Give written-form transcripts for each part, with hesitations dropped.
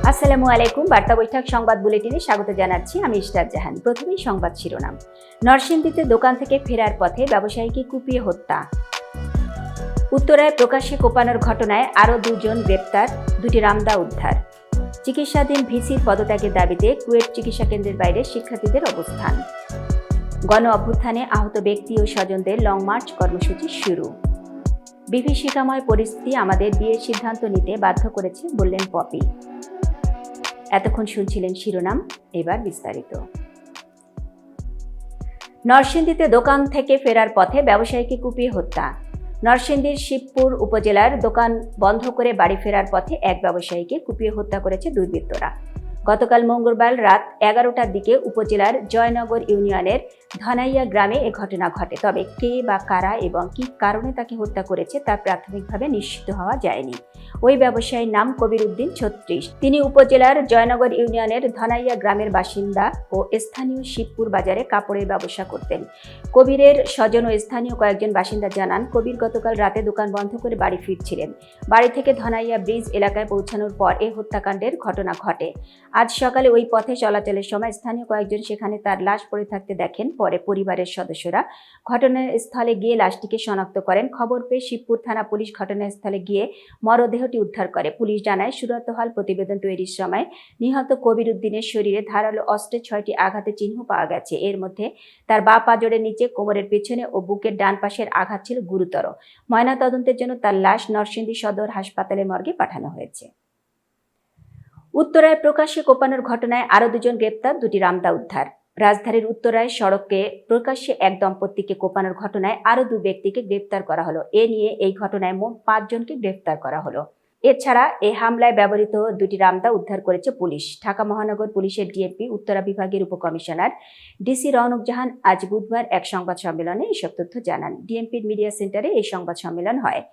আসসালামু আলাইকুম। বার্তা বৈঠক সংবাদ বুলেটিনে স্বাগত জানাচ্ছি আমি ইশরাত জাহান। প্রথমেই সংবাদ শিরোনাম। নরসিংদীতে দোকান থেকে ফেরার পথে ব্যবসায়ীকে কুপিয়ে হত্যা। উত্তরায় প্রকাশ্যে কোপানোর ঘটনায় আরও দুজন গ্রেপ্তার, দুটি রামদা উদ্ধার। চিকিৎসাধীন ভিসির পদত্যাগের দাবিতে কুয়েট চিকিৎসা কেন্দ্রের বাইরে শিক্ষার্থীদের অবস্থান। গণ অভ্যুত্থানে আহত ব্যক্তি ও স্বজনদের লং মার্চ কর্মসূচি শুরু। বিভীষিকাময় পরিস্থিতি আমাদের বিয়ের সিদ্ধান্ত নিতে বাধ্য করেছে, বললেন পপি। এতক্ষণ শুনছিলেন শিরোনাম, এবার বিস্তারিত। নরসিংদীতে দোকান থেকে ফেরার পথে ব্যবসায়ীকে কুপিয়ে হত্যা। নরসিংদীর শিবপুর উপজেলার দোকান বন্ধ করে বাড়ি ফেরার পথে এক ব্যবসায়ীকে কুপিয়ে হত্যা করেছে দুর্বৃত্তরা। গতকাল মঙ্গলবার রাত 11টার দিকে উপজেলার জয়নগর ইউনিয়নের ধনাইয়া গ্রামে এ ঘটনা ঘটে। তবে কে বা কারা এবং কী কারণে তাকে হত্যা করেছে তা প্রাথমিকভাবে নিশ্চিত হওয়া যায়নি। ওই ব্যবসায়ীর নাম কবির উদ্দিন, 36। তিনি উপজেলার জয়নগর ইউনিয়নের ধনাইয়া গ্রামের বাসিন্দা ও স্থানীয় শিবপুর বাজারে কাপড়ের ব্যবসা করতেন। কবিরের স্বজন ও স্থানীয় কয়েকজন বাসিন্দা জানান, কবির গতকাল রাতে দোকান বন্ধ করে বাড়ি ফিরছিলেন। বাড়ি থেকে ধনাইয়া ব্রিজ এলাকায় পৌঁছানোর পর এই হত্যাকাণ্ডের ঘটনা ঘটে। আজ সকালে ওই পথে চলাচলের সময় স্থানীয় কয়েকজন সেখানে তার লাশ পড়ে থাকতে দেখেন। পরে পরিবারের সদস্যরা ঘটনাস্থলে গিয়ে লাশটিকে শনাক্ত করেন। খবর পেয়ে শিবপুর থানা পুলিশ ঘটনাস্থলে গিয়ে মরদেহটি উদ্ধার করে। পুলিশ জানায়, সুরতহাল প্রতিবেদন তৈরির সময় নিহত কবির উদ্দিনের শরীরে ধারালো অস্ত্রে 6টি আঘাতের চিহ্ন পাওয়া গেছে। এর মধ্যে তার বাঁ পাঁজরের নিচে, কোমরের পেছনে ও বুকের ডান পাশের আঘাত ছিল গুরুতর। ময়নাতদন্তের জন্য তার লাশ নরসিংদী সদর হাসপাতালের মর্গে পাঠানো হয়েছে। উত্তরায় প্রকাশ্যে কোপানোর ঘটনায় আরও দুজন গ্রেপ্তার, দুটি রামদা উদ্ধার। রাজধানীর উত্তরায় সড়কে প্রকাশ্যে এক দম্পতিকে কোপানোর ঘটনায় আরও 2 ব্যক্তিকে গ্রেপ্তার করা হলো। এ নিয়ে এই ঘটনায় মোট 5 জনকে গ্রেপ্তার করা হলো। এছাড়া এই হামলায় ব্যবহৃত 2টি রামদা উদ্ধার করেছে পুলিশ। ঢাকা মহানগর পুলিশের ডিএমপি উত্তরা বিভাগের উপকমিশনার ডিসি রওনক জাহান আজ বুধবার এক সংবাদ সম্মেলনে এসব তথ্য জানান। ডিএমপির মিডিয়া সেন্টারে এই সংবাদ সম্মেলন হয়।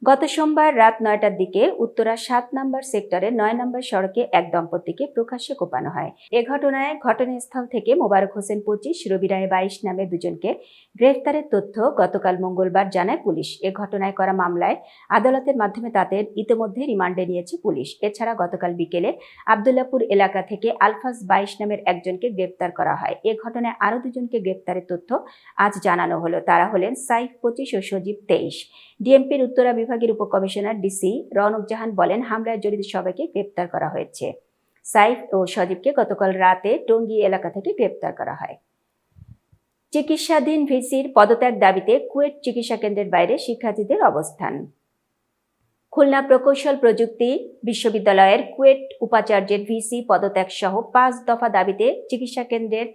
গত সোমবার রাত 9টার দিকে উত্তরা 7 নম্বর সেক্টরের 9 নম্বর সড়কে এক দম্পতিকে প্রকাশ্যে কোপানো হয়। এ ঘটনায় ঘটনাস্থল থেকে মোবারক হোসেন 25, রবি রায় 22 নামে দুজনকে গ্রেফতারের তথ্য গতকাল মঙ্গলবার জানায় পুলিশ। এ ঘটনায় করা মামলায় আদালতের মাধ্যমে তাদের ইতিমধ্যে রিমান্ডে নিয়েছে পুলিশ। এছাড়া গতকাল বিকেলে আবদুল্লাপুর এলাকা থেকে আলফাজ 22 নামের একজনকে গ্রেফতার করা হয়। এ ঘটনায় আরও 2 জনকে গ্রেফতারের তথ্য আজ জানানো হলো। তারা হলেন সাইফ 25 ও সজীব 23। ডিএমপির উত্তরা বিভাগের উপকমিশনার ডিসি রওনক জাহান বলেন, হামলায় জড়িত সবাইকে গ্রেপ্তার করা হয়েছে। সাইফ ও সজীবকে গতকাল রাতে টঙ্গী এলাকা থেকে গ্রেপ্তার করা হয়। চিকিৎসাধীন ভিসির পদত্যাগ দাবিতে কুয়েট চিকিৎসা কেন্দ্রের বাইরে শিক্ষার্থীদের অবস্থান। খুলনা প্রকৌশল প্রযুক্তি বিশ্ববিদ্যালয়ের কুয়েট উপাচার্যের ভিসি পদত্যাগ সহ 5 দফা দাবিতে চিকিৎসা কেন্দ্রের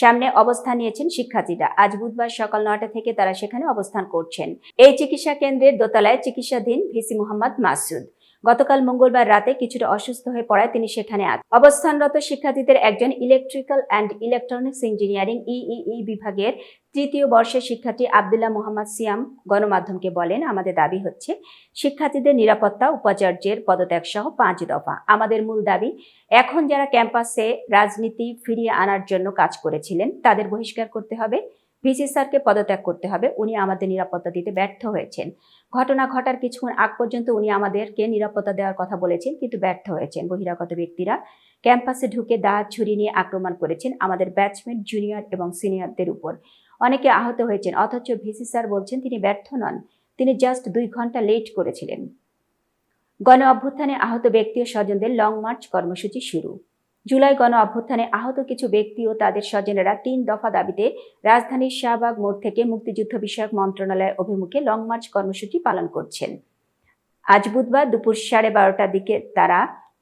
সামনে অবস্থান নিয়েছেন শিক্ষার্থীরা। আজ বুধবার সকাল 9টা থেকে তারা সেখানে অবস্থান করছেন। এই চিকিৎসা কেন্দ্রের দোতলায় চিকিৎসাধীন ভিসি মোহাম্মদ মাসুদ গতকাল মঙ্গলবার রাতে কিছুটা অসুস্থ হয়ে পড়ায় তিনি সেখানে অবস্থানরত শিক্ষার্থীদের একজন electrical and electronics engineering EEE বিভাগের 3য় বর্ষের শিক্ষার্থী আব্দুল্লাহ মোহাম্মদ সিয়াম গণমাধ্যমকে বলেন, আমাদের দাবি হচ্ছে শিক্ষার্থীদের নিরাপত্তা, উপাচার্যের পদত্যাগ সহ 5 দফা। আমাদের মূল দাবি, এখন যারা ক্যাম্পাসে রাজনীতি ফিরিয়ে আনার জন্য কাজ করেছিলেন তাদের বহিষ্কার করতে হবে। ভিসি স্যারকে পদত্যাগ করতে হবে। উনি আমাদের নিরাপত্তা দিতে ব্যর্থ হয়েছেন। ঘটনা ঘটার কিছুক্ষণ আগ পর্যন্ত উনি আমাদেরকে নিরাপত্তা দেওয়ার কথা বলেছেন, কিন্তু ব্যর্থ হয়েছেন। বহিরাগত ব্যক্তিরা ক্যাম্পাসে ঢুকে দা ছুরি নিয়ে আক্রমণ করেছেন আমাদের ব্যাচমেট, জুনিয়র এবং সিনিয়রদের উপর। অনেকে আহত হয়েছেন, অথচ ভিসি স্যার বলছেন তিনি ব্যর্থ নন, তিনি জাস্ট 2 ঘন্টা লেট করেছিলেন। গণ অভ্যুত্থানে আহত ব্যক্তি ও স্বজনদের লং মার্চ কর্মসূচি শুরু। জুলাই গণ অভ্যুত্থানে আহত কিছু ব্যক্তি ও তাদের স্বজনেরা 3 দফা দাবিতে রাজধানীর শাহবাগ মোড় থেকে মুক্তিযুদ্ধ বিষয়ক মন্ত্রণালয় অভিমুখে লং মার্চ কর্মসূচি পালন করছেন। আজ বুধবার দুপুর 12:30টার দিকে তারা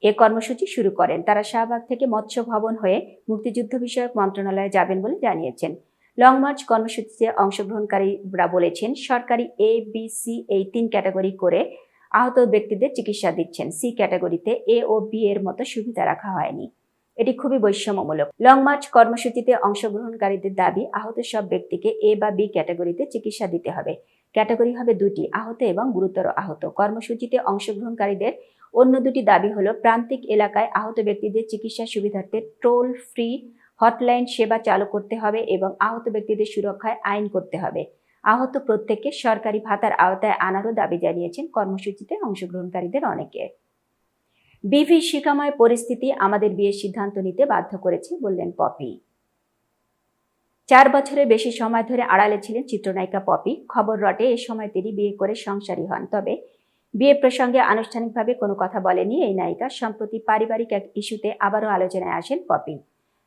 এ কর্মসূচি শুরু করেন। তারা শাহবাগ থেকে মৎস্য ভবন হয়ে মুক্তিযুদ্ধ বিষয়ক মন্ত্রণালয়ে যাবেন বলে জানিয়েছেন। লং মার্চ কর্মসূচিতে অংশগ্রহণকারীরা বলেছেন, সরকারি এ, বি, সি এই 3 ক্যাটাগরি করে আহত ব্যক্তিদের চিকিৎসা দিচ্ছেন। সি ক্যাটাগরিতে এ ও বি এর মতো সুবিধা রাখা হয়নি। এটি খুবই বৈষম্যমূলক। লং মার্চ কর্মসূচিতে অংশগ্রহণকারীদের দাবি, আহত সব ব্যক্তিকে এ বা বি ক্যাটাগরিতে চিকিৎসা দিতে হবে। ক্যাটাগরি হবে 2টি, আহত এবং গুরুতর আহত। কর্মসূচিতে অংশগ্রহণকারীদের অন্য 2টি দাবি হলো, প্রান্তিক এলাকায় আহত ব্যক্তিদের চিকিৎসা সুবিধার্থে টোল ফ্রি হটলাইন সেবা চালু করতে হবে এবং আহত ব্যক্তিদের সুরক্ষায় আইন করতে হবে। আহত প্রত্যেককে সরকারি ভাতার আওতায় আনারও দাবি জানিয়েছেন কর্মসূচিতে অংশগ্রহণকারীদের অনেকে। বিভীষিকাময় পরিস্থিতি আমাদের বিয়ের সিদ্ধান্ত নিতে বাধ্য করেছে, বললেন পপি। 4 বছরের বেশি সময় ধরে আড়ালে ছিলেন চিত্রনায়িকা পপি। খবর রটে এ সময় তিনি বিয়ে করে সংসারী হন। তবে বিয়ে প্রসঙ্গে আনুষ্ঠানিকভাবে কোনো কথা বলেনি এই নায়িকা। সম্প্রতি পারিবারিক এক ইস্যুতে আবারও আলোচনায় আসেন পপি।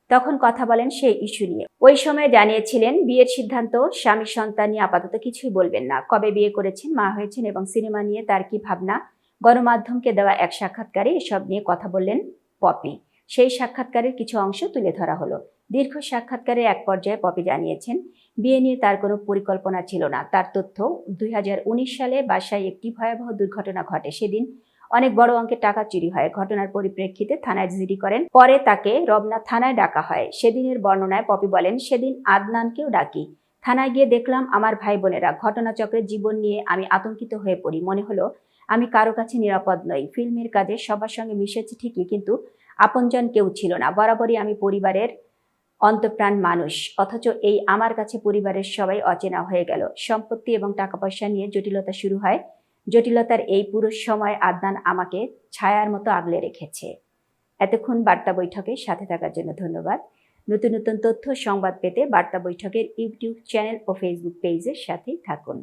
তখন কথা বলেন সেই ইস্যু নিয়ে। ওই সময় জানিয়েছিলেন বিয়ের সিদ্ধান্ত, স্বামী সন্তান নিয়ে আপাতত কিছুই বলবেন না, কবে বিয়ে করেছেন, মা হয়েছেন এবং সিনেমা নিয়ে তার কি ভাবনা। গণমাধ্যমকে দেওয়া এক সাক্ষাৎকারে এসব নিয়ে কথা বললেন পপি। সেই সাক্ষাৎকারের কিছু অংশ তুলে ধরা হলো। দীর্ঘ সাক্ষাৎকারে এক পর্যায়ে পপি জানিয়েছেন বিয়ে নিয়ে তার কোনো পরিকল্পনা ছিল না। তার তথ্য, 2019 সালে বাসায় একটি ভয়াবহ দুর্ঘটনা ঘটে। সেদিন অনেক বড় অঙ্কের টাকা চুরি হয়। ঘটনার পরিপ্রেক্ষিতে থানায় জিডি করেন। পরে তাকে রমনা থানায় ডাকা হয়। সেদিনের বর্ণনায় পপি বলেন, সেদিন আদনানকেও ডাকি। থানায় গিয়ে দেখলাম আমার ভাই বোনেরা। ঘটনাচক্রের জীবন নিয়ে আমি আতঙ্কিত হয়ে পড়ি। মনে হলো আমি কারো কাছে নিরাপদ নই। ফিল্মের কাজে সবার সঙ্গে মিশেছি ঠিকই, কিন্তু আপনজন কেউ ছিল না। বরাবরই আমি পরিবারের অন্তঃপ্রাণ মানুষ, অথচ এই আমার কাছে পরিবারের সবাই অচেনা হয়ে গেল। সম্পত্তি এবং টাকা পয়সা নিয়ে জটিলতা শুরু হয়। জটিলতার এই পুরো সময় আদনান আমাকে ছায়ার মতো আগলে রেখেছে। এতক্ষণ বার্তা বৈঠকের সাথে থাকার জন্য ধন্যবাদ। নতুন নতুন তথ্য সংবাদ পেতে বার্তা বৈঠকের ইউটিউব চ্যানেল ও ফেসবুক পেজের সাথেই থাকুন।